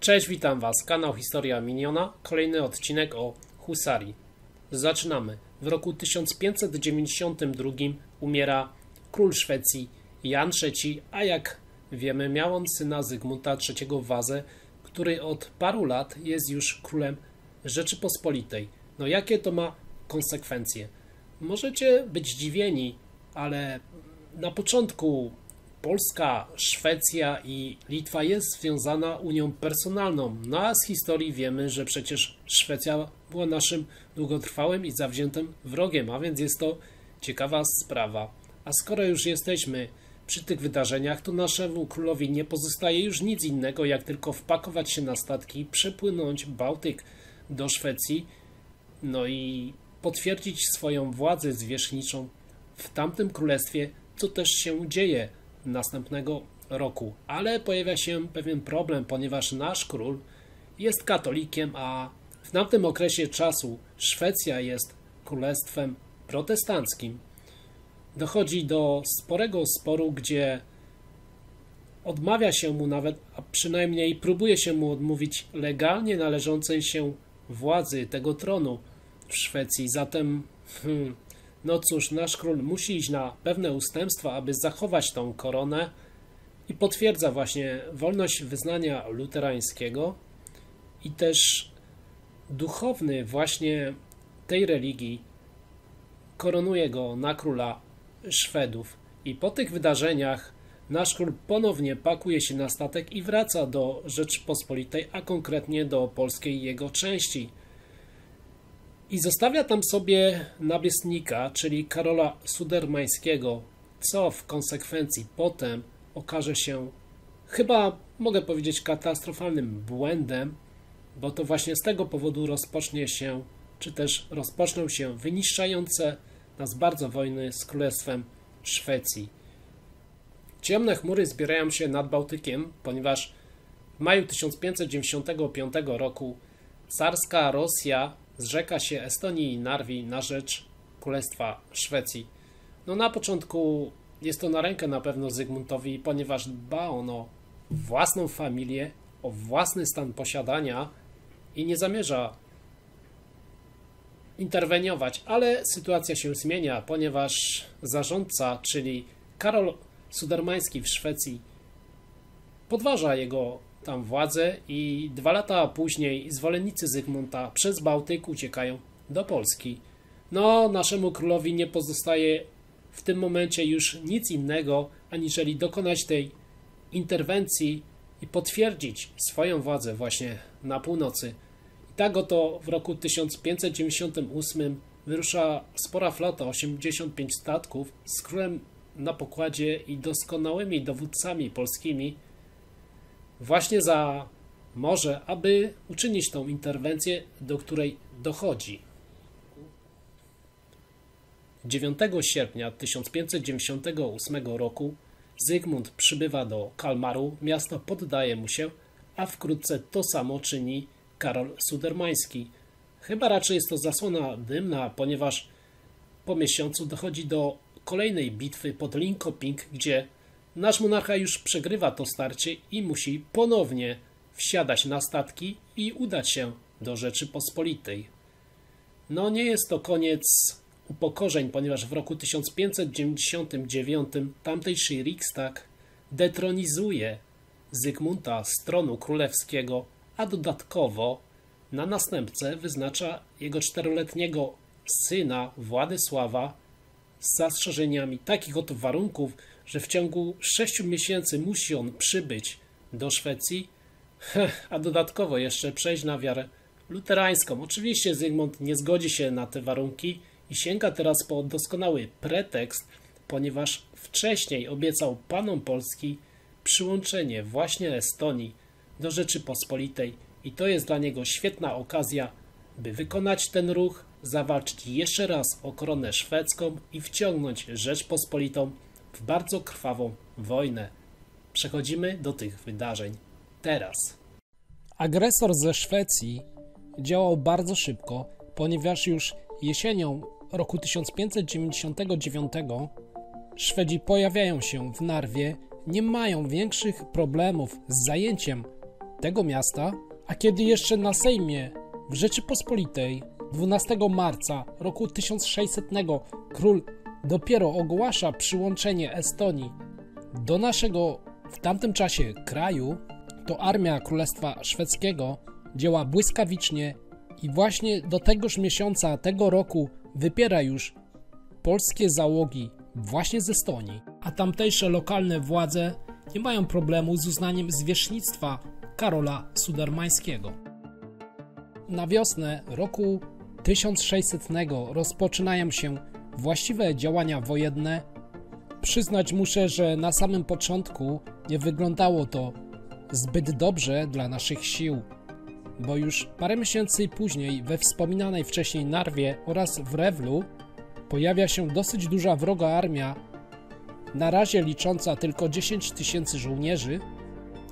Cześć, witam Was, kanał Historia Miniona, kolejny odcinek o husarii. Zaczynamy. W roku 1592 umiera król Szwecji Jan III, a jak wiemy miał on syna Zygmunta III Wazę, który od paru lat jest już królem Rzeczypospolitej. No jakie to ma konsekwencje? Możecie być zdziwieni, ale na początku Polska, Szwecja i Litwa jest związana unią personalną, no a z historii wiemy, że przecież Szwecja była naszym długotrwałym i zawziętym wrogiem, a więc jest to ciekawa sprawa. A skoro już jesteśmy przy tych wydarzeniach, to naszemu królowi nie pozostaje już nic innego, jak tylko wpakować się na statki, przepłynąć Bałtyk do Szwecji, no i potwierdzić swoją władzę zwierzchniczą w tamtym królestwie, co też się dzieje następnego roku. Ale pojawia się pewien problem, ponieważ nasz król jest katolikiem, a w tamtym okresie czasu Szwecja jest królestwem protestanckim. Dochodzi do sporego sporu, gdzie odmawia się mu nawet, a przynajmniej próbuje się mu odmówić legalnie należącej się władzy tego tronu w Szwecji. Zatem no cóż, nasz król musi iść na pewne ustępstwa, aby zachować tą koronę i potwierdza właśnie wolność wyznania luterańskiego i też duchowny właśnie tej religii koronuje go na króla Szwedów. I po tych wydarzeniach nasz król ponownie pakuje się na statek i wraca do Rzeczypospolitej, a konkretnie do polskiej jego części. I zostawia tam sobie namiestnika, czyli Karola Sudermańskiego, co w konsekwencji potem okaże się, chyba mogę powiedzieć, katastrofalnym błędem, bo to właśnie z tego powodu rozpocznie się, czy też rozpoczną się wyniszczające nas bardzo wojny z Królestwem Szwecji. Ciemne chmury zbierają się nad Bałtykiem, ponieważ w maju 1595 roku carska Rosja zrzeka się Estonii i Narwi na rzecz Królestwa Szwecji. No na początku jest to na rękę na pewno Zygmuntowi, ponieważ dba on o własną familię, o własny stan posiadania i nie zamierza interweniować, ale sytuacja się zmienia, ponieważ zarządca, czyli Karol Sudermański w Szwecji, podważa jego tam władzę i 2 lata później zwolennicy Zygmunta przez Bałtyk uciekają do Polski. No, naszemu królowi nie pozostaje w tym momencie już nic innego, aniżeli dokonać tej interwencji i potwierdzić swoją władzę właśnie na północy. I tak oto w roku 1598 wyrusza spora flota, 85 statków z królem na pokładzie i doskonałymi dowódcami polskimi właśnie za morze, aby uczynić tą interwencję, do której dochodzi. 9 sierpnia 1598 roku Zygmunt przybywa do Kalmaru, miasto poddaje mu się, a wkrótce to samo czyni Karol Sudermański. Chyba raczej jest to zasłona dymna, ponieważ po miesiącu dochodzi do kolejnej bitwy pod Linkoping, gdzie nasz monarcha już przegrywa to starcie i musi ponownie wsiadać na statki i udać się do Rzeczypospolitej. No nie jest to koniec upokorzeń, ponieważ w roku 1599 tamtejszy Riksdag detronizuje Zygmunta z tronu królewskiego, a dodatkowo na następcę wyznacza jego 4-letniego syna Władysława z zastrzeżeniami takich oto warunków, że w ciągu 6 miesięcy musi on przybyć do Szwecji, a dodatkowo jeszcze przejść na wiarę luterańską. Oczywiście Zygmunt nie zgodzi się na te warunki i sięga teraz po doskonały pretekst, ponieważ wcześniej obiecał panom Polski przyłączenie właśnie Estonii do Rzeczypospolitej i to jest dla niego świetna okazja, by wykonać ten ruch, zawalczyć jeszcze raz o koronę szwedzką i wciągnąć Rzeczpospolitą w bardzo krwawą wojnę. Przechodzimy do tych wydarzeń teraz. Agresor ze Szwecji działał bardzo szybko, ponieważ już jesienią roku 1599 Szwedzi pojawiają się w Narwie, nie mają większych problemów z zajęciem tego miasta, a kiedy jeszcze na Sejmie w Rzeczypospolitej 12 marca roku 1600 król dopiero ogłasza przyłączenie Estonii do naszego w tamtym czasie kraju, to armia Królestwa Szwedzkiego działa błyskawicznie i właśnie do tegoż miesiąca tego roku wypiera już polskie załogi właśnie z Estonii, a tamtejsze lokalne władze nie mają problemu z uznaniem zwierzchnictwa Karola Sudermańskiego. Na wiosnę roku 1600 rozpoczynają się właściwe działania wojenne. Przyznać muszę, że na samym początku nie wyglądało to zbyt dobrze dla naszych sił, bo już parę miesięcy później we wspominanej wcześniej Narwie oraz w Rewlu pojawia się dosyć duża wroga armia, na razie licząca tylko 10 000 żołnierzy,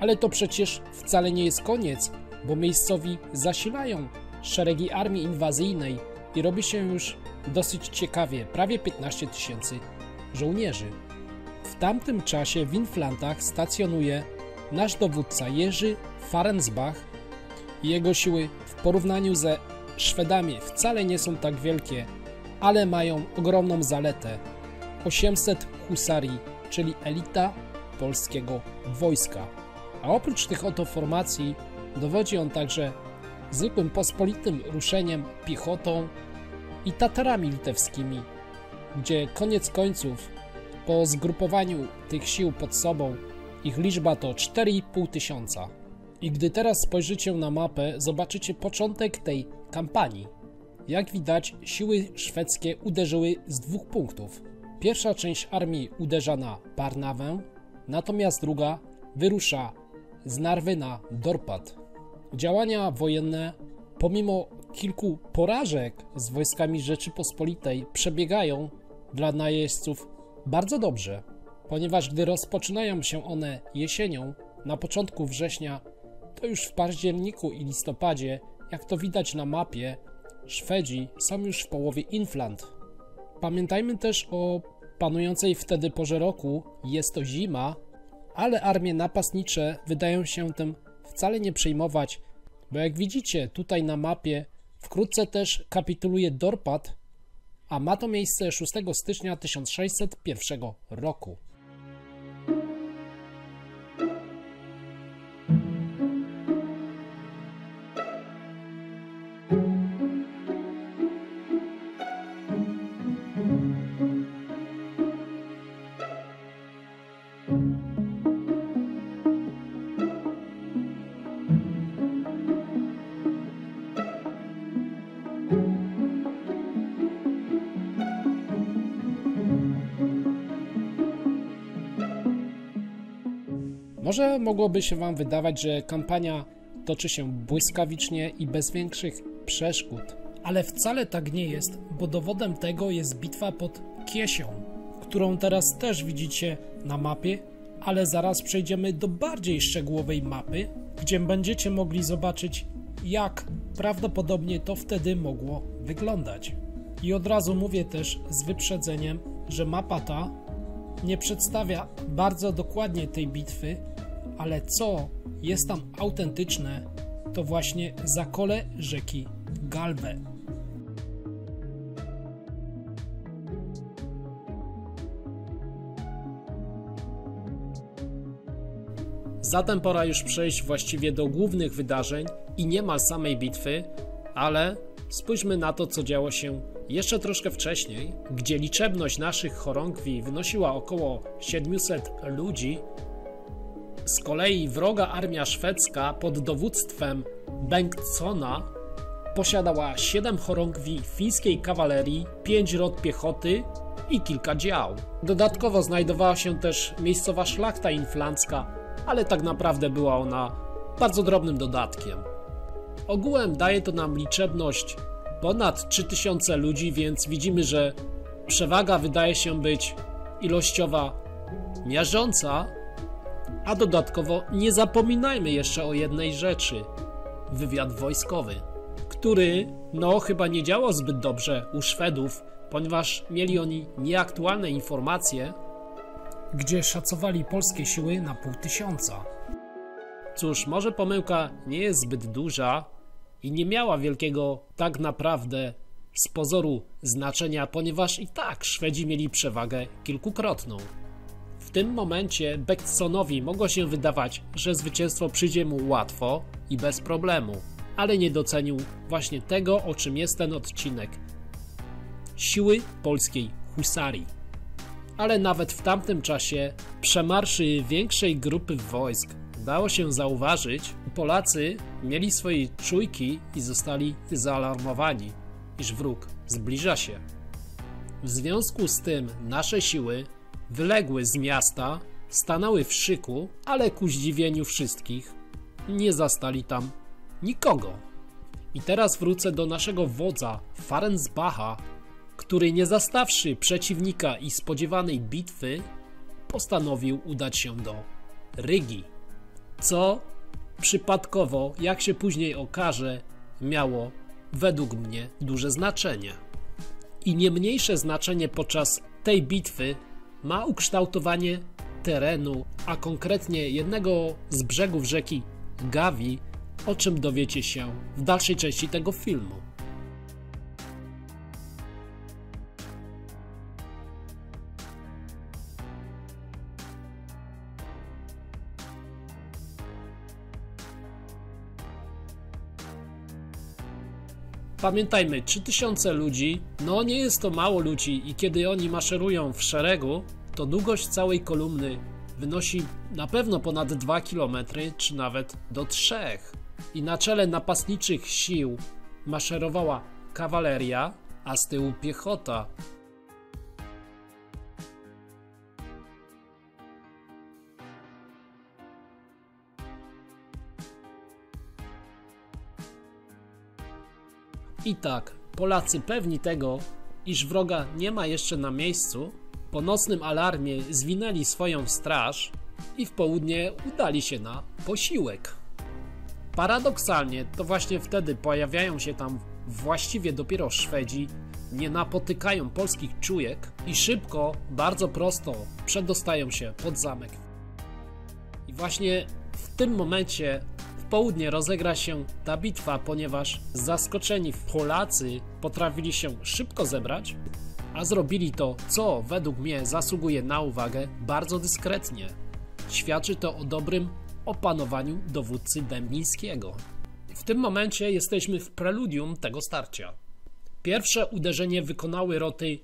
ale to przecież wcale nie jest koniec, bo miejscowi zasilają szeregi armii inwazyjnej i robi się już dosyć ciekawie, prawie 15 000 żołnierzy. W tamtym czasie w Inflantach stacjonuje nasz dowódca Jerzy Farensbach i jego siły w porównaniu ze Szwedami wcale nie są tak wielkie, ale mają ogromną zaletę: 800 husarii, czyli elita polskiego wojska. A oprócz tych oto formacji dowodzi on także zwykłym pospolitym ruszeniem piechotą i Tatarami litewskimi, gdzie koniec końców po zgrupowaniu tych sił pod sobą ich liczba to 4,5 tysiąca. I gdy teraz spojrzycie na mapę, zobaczycie początek tej kampanii. Jak widać, siły szwedzkie uderzyły z 2 punktów. Pierwsza część armii uderza na Barnawę, natomiast druga wyrusza z Narwy na Dorpat. Działania wojenne, pomimo kilku porażek z wojskami Rzeczypospolitej, przebiegają dla najeźdźców bardzo dobrze, ponieważ gdy rozpoczynają się one jesienią, na początku września, to już w październiku i listopadzie, jak to widać na mapie, Szwedzi są już w połowie Inflant. Pamiętajmy też o panującej wtedy porze roku, jest to zima, ale armie napastnicze wydają się tym wcale nie przejmować, bo jak widzicie tutaj na mapie, wkrótce też kapituluje Dorpat, a ma to miejsce 6 stycznia 1601 roku. Może mogłoby się wam wydawać, że kampania toczy się błyskawicznie i bez większych przeszkód, ale wcale tak nie jest, bo dowodem tego jest bitwa pod Kiesią, którą teraz też widzicie na mapie, ale zaraz przejdziemy do bardziej szczegółowej mapy, gdzie będziecie mogli zobaczyć, jak prawdopodobnie to wtedy mogło wyglądać. I od razu mówię też z wyprzedzeniem, że mapa ta nie przedstawia bardzo dokładnie tej bitwy, ale co jest tam autentyczne, to właśnie zakole rzeki Galwe. Zatem pora już przejść właściwie do głównych wydarzeń i niemal samej bitwy, ale spójrzmy na to, co działo się jeszcze troszkę wcześniej, gdzie liczebność naszych chorągwi wynosiła około 700 ludzi. Z kolei wroga armia szwedzka pod dowództwem Bengtssona posiadała 7 chorągwi fińskiej kawalerii, 5 rot piechoty i kilka dział. Dodatkowo znajdowała się też miejscowa szlachta inflancka, ale tak naprawdę była ona bardzo drobnym dodatkiem. Ogółem daje to nam liczebność ponad 3000 ludzi, więc widzimy, że przewaga wydaje się być ilościowa miażdżąca, a dodatkowo nie zapominajmy jeszcze o jednej rzeczy. Wywiad wojskowy, który chyba nie działał zbyt dobrze u Szwedów, ponieważ mieli oni nieaktualne informacje, gdzie szacowali polskie siły na 500. Cóż, może pomyłka nie jest zbyt duża i nie miała wielkiego tak naprawdę z pozoru znaczenia, ponieważ i tak Szwedzi mieli przewagę kilkukrotną. W tym momencie Bengtssonowi mogło się wydawać, że zwycięstwo przyjdzie mu łatwo i bez problemu, ale nie docenił właśnie tego, o czym jest ten odcinek. Siły polskiej husarii. Ale nawet w tamtym czasie przemarszy większej grupy wojsk dało się zauważyć, Polacy mieli swoje czujki i zostali zaalarmowani, iż wróg zbliża się. W związku z tym nasze siły wyległy z miasta, stanęły w szyku, ale ku zdziwieniu wszystkich nie zastali tam nikogo. I teraz wrócę do naszego wodza Farensbacha, który nie zastawszy przeciwnika i spodziewanej bitwy, postanowił udać się do Rygi, co przypadkowo, jak się później okaże, miało według mnie duże znaczenie. I nie mniejsze znaczenie podczas tej bitwy ma ukształtowanie terenu, a konkretnie jednego z brzegów rzeki Gavi, o czym dowiecie się w dalszej części tego filmu. Pamiętajmy, 3000 ludzi, no nie jest to mało ludzi i kiedy oni maszerują w szeregu, to długość całej kolumny wynosi na pewno ponad 2 km, czy nawet do 3. I na czele napastniczych sił maszerowała kawaleria, a z tyłu piechota. I tak, Polacy pewni tego, iż wroga nie ma jeszcze na miejscu, po nocnym alarmie zwinęli swoją straż i w południe udali się na posiłek. Paradoksalnie to właśnie wtedy pojawiają się tam właściwie dopiero Szwedzi, nie napotykają polskich czujek i szybko, bardzo prosto przedostają się pod zamek. I właśnie w tym momencie w południe rozegra się ta bitwa, ponieważ zaskoczeni Polacy potrafili się szybko zebrać, a zrobili to, co według mnie zasługuje na uwagę, bardzo dyskretnie. Świadczy to o dobrym opanowaniu dowódcy Dębińskiego. W tym momencie jesteśmy w preludium tego starcia. Pierwsze uderzenie wykonały roty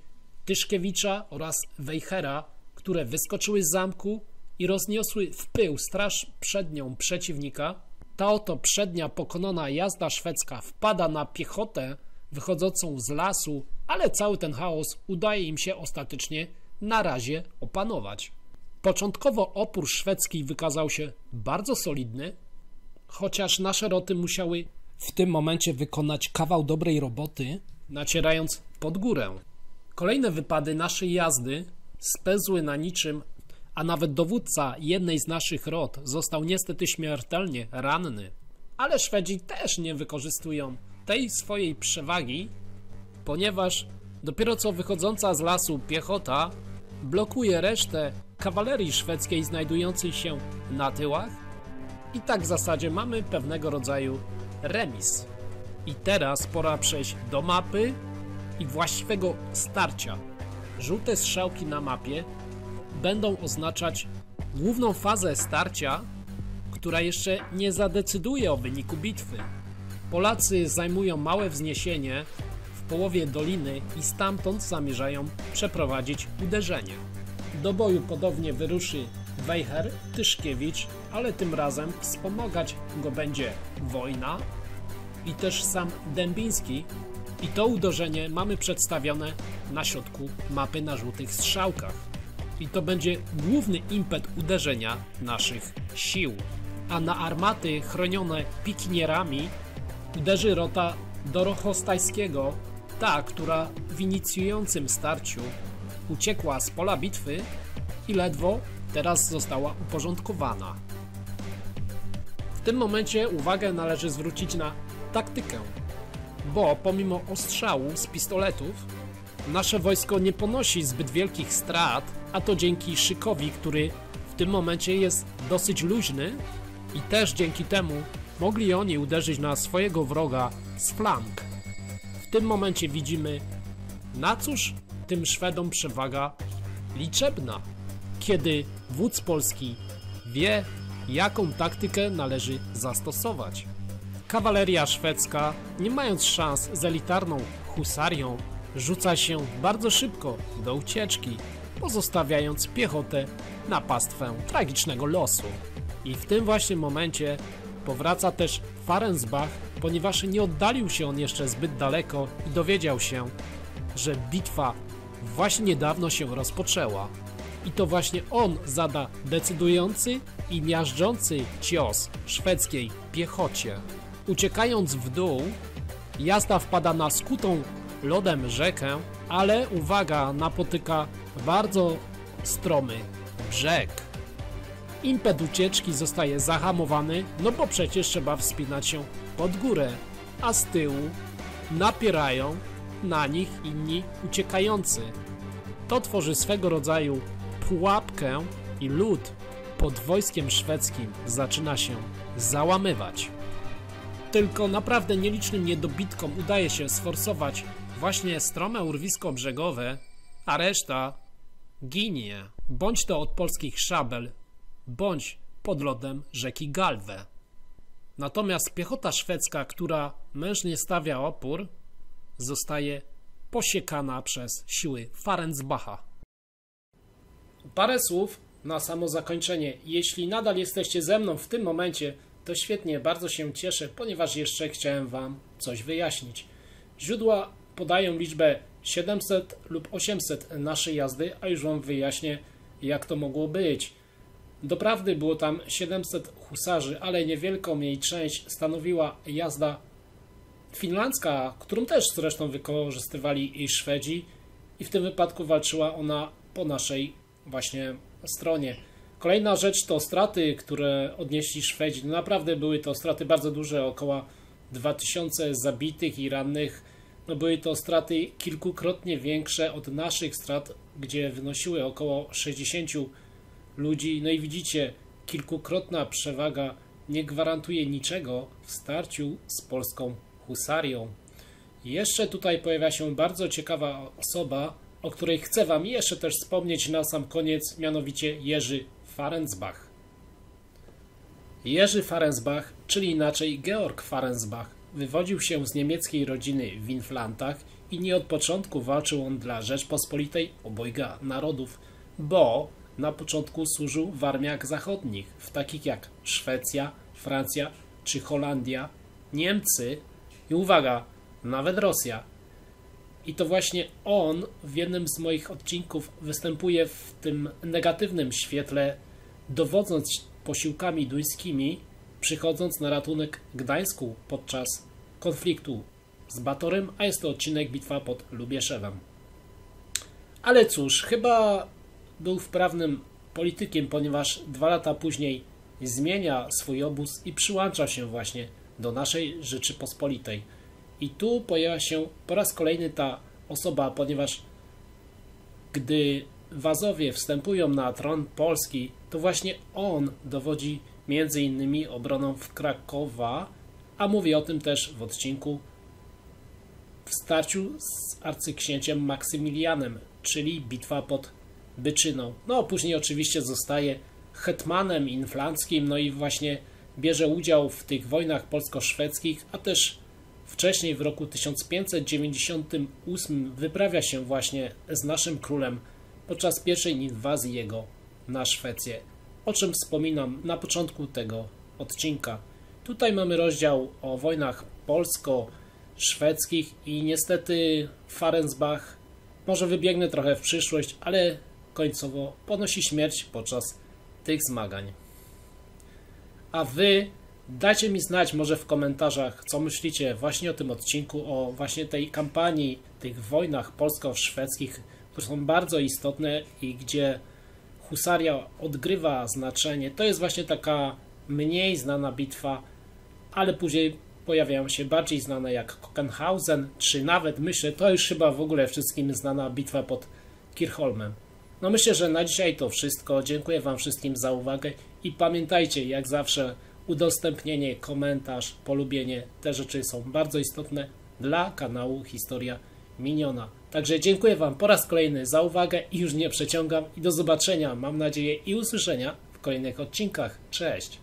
Tyszkiewicza oraz Wejhera, które wyskoczyły z zamku i rozniosły w pył straż przednią przeciwnika. Ta oto przednia pokonana jazda szwedzka wpada na piechotę wychodzącą z lasu, ale cały ten chaos udaje im się ostatecznie na razie opanować. Początkowo opór szwedzki wykazał się bardzo solidny, chociaż nasze roty musiały w tym momencie wykonać kawał dobrej roboty, nacierając pod górę. Kolejne wypady naszej jazdy spełzły na niczym, a nawet dowódca jednej z naszych rot został niestety śmiertelnie ranny. Ale Szwedzi też nie wykorzystują tej swojej przewagi, ponieważ dopiero co wychodząca z lasu piechota blokuje resztę kawalerii szwedzkiej znajdującej się na tyłach i tak w zasadzie mamy pewnego rodzaju remis. I teraz pora przejść do mapy i właściwego starcia. Żółte strzałki na mapie będą oznaczać główną fazę starcia, która jeszcze nie zadecyduje o wyniku bitwy. Polacy zajmują małe wzniesienie w połowie doliny i stamtąd zamierzają przeprowadzić uderzenie. Do boju podobnie wyruszy Wejher, Tyszkiewicz, ale tym razem wspomagać go będzie Wojna i też sam Dębiński. I to uderzenie mamy przedstawione na środku mapy na żółtych strzałkach. I to będzie główny impet uderzenia naszych sił. A na armaty chronione pikinierami uderzy rota Dorochostajskiego, ta, która w inicjującym starciu uciekła z pola bitwy i ledwo teraz została uporządkowana. W tym momencie uwagę należy zwrócić na taktykę, bo pomimo ostrzału z pistoletów nasze wojsko nie ponosi zbyt wielkich strat, a to dzięki szykowi, który w tym momencie jest dosyć luźny I też dzięki temu mogli oni uderzyć na swojego wroga z flank. W tym momencie widzimy, na cóż tym Szwedom przewaga liczebna, kiedy wódz polski wie, jaką taktykę należy zastosować. Kawaleria szwedzka, nie mając szans z elitarną husarią, rzuca się bardzo szybko do ucieczki, pozostawiając piechotę na pastwę tragicznego losu. I w tym właśnie momencie powraca też Farensbach, ponieważ nie oddalił się on jeszcze zbyt daleko i dowiedział się, że bitwa właśnie niedawno się rozpoczęła. I to właśnie on zada decydujący i miażdżący cios szwedzkiej piechocie. Uciekając w dół, jazda wpada na skutą lodem rzekę, ale uwaga, napotyka bardzo stromy brzeg. Impet ucieczki zostaje zahamowany, no bo przecież trzeba wspinać się pod górę, a z tyłu napierają na nich inni uciekający. To tworzy swego rodzaju pułapkę i lód pod wojskiem szwedzkim zaczyna się załamywać. Tylko naprawdę nielicznym niedobitkom udaje się sforsować właśnie strome urwisko brzegowe, a reszta ginie, bądź to od polskich szabel, bądź pod lodem rzeki Galwę. Natomiast piechota szwedzka, która mężnie stawia opór, zostaje posiekana przez siły Farensbacha. Parę słów na samo zakończenie. Jeśli nadal jesteście ze mną w tym momencie, to świetnie, bardzo się cieszę, ponieważ jeszcze chciałem Wam coś wyjaśnić. Źródła podają liczbę 700 lub 800 naszej jazdy, a już Wam wyjaśnię, jak to mogło być. Doprawdy było tam 700 husarzy, ale niewielką jej część stanowiła jazda finlandzka, którą też zresztą wykorzystywali Szwedzi i w tym wypadku walczyła ona po naszej właśnie stronie. Kolejna rzecz to straty, które odnieśli Szwedzi. Naprawdę były to straty bardzo duże, około 2000 zabitych i rannych. No były to straty kilkukrotnie większe od naszych strat, gdzie wynosiły około 60 ludzi. No i widzicie, kilkukrotna przewaga nie gwarantuje niczego w starciu z polską husarią. Jeszcze tutaj pojawia się bardzo ciekawa osoba, o której chcę Wam jeszcze też wspomnieć na sam koniec, mianowicie Jerzy Farensbach. Jerzy Farensbach, czyli inaczej Georg Farensbach, wywodził się z niemieckiej rodziny w Inflantach i nie od początku walczył on dla Rzeczpospolitej obojga narodów, bo na początku służył w armiach zachodnich, w takich jak Szwecja, Francja czy Holandia, Niemcy i uwaga, nawet Rosja. I to właśnie on w jednym z moich odcinków występuje w tym negatywnym świetle, dowodząc posiłkami duńskimi, przychodząc na ratunek Gdańsku podczas konfliktu z Batorym, a jest to odcinek Bitwa pod Lubieszewem. Ale cóż, chyba był wprawnym politykiem, ponieważ 2 lata później zmienia swój obóz i przyłącza się właśnie do naszej Rzeczypospolitej. I tu pojawia się po raz kolejny ta osoba, ponieważ gdy Wazowie wstępują na tron Polski, to właśnie on dowodzi między innymi obroną w Krakowa, a mówię o tym też w odcinku w starciu z arcyksięciem Maksymilianem, czyli bitwa pod Byczyną. No, później oczywiście zostaje hetmanem inflanckim, no i właśnie bierze udział w tych wojnach polsko-szwedzkich, a też wcześniej w roku 1598 wyprawia się właśnie z naszym królem podczas pierwszej inwazji jego na Szwecję, o czym wspominam na początku tego odcinka. Tutaj mamy rozdział o wojnach polsko-szwedzkich i niestety Farensbach może wybiegnie trochę w przyszłość, ale końcowo ponosi śmierć podczas tych zmagań. A Wy dajcie mi znać może w komentarzach, co myślicie właśnie o tym odcinku, o właśnie tej kampanii, tych wojnach polsko-szwedzkich, które są bardzo istotne i gdzie husaria odgrywa znaczenie. To jest właśnie taka mniej znana bitwa, ale później pojawiają się bardziej znane jak Kockenhausen, czy nawet myślę, to już chyba w ogóle wszystkim znana bitwa pod Kirchholmem. No myślę, że na dzisiaj to wszystko. Dziękuję Wam wszystkim za uwagę i pamiętajcie, jak zawsze udostępnienie, komentarz, polubienie. Te rzeczy są bardzo istotne dla kanału Historia Miniona. Także dziękuję Wam po raz kolejny za uwagę i już nie przeciągam. I do zobaczenia, mam nadzieję, i usłyszenia w kolejnych odcinkach. Cześć!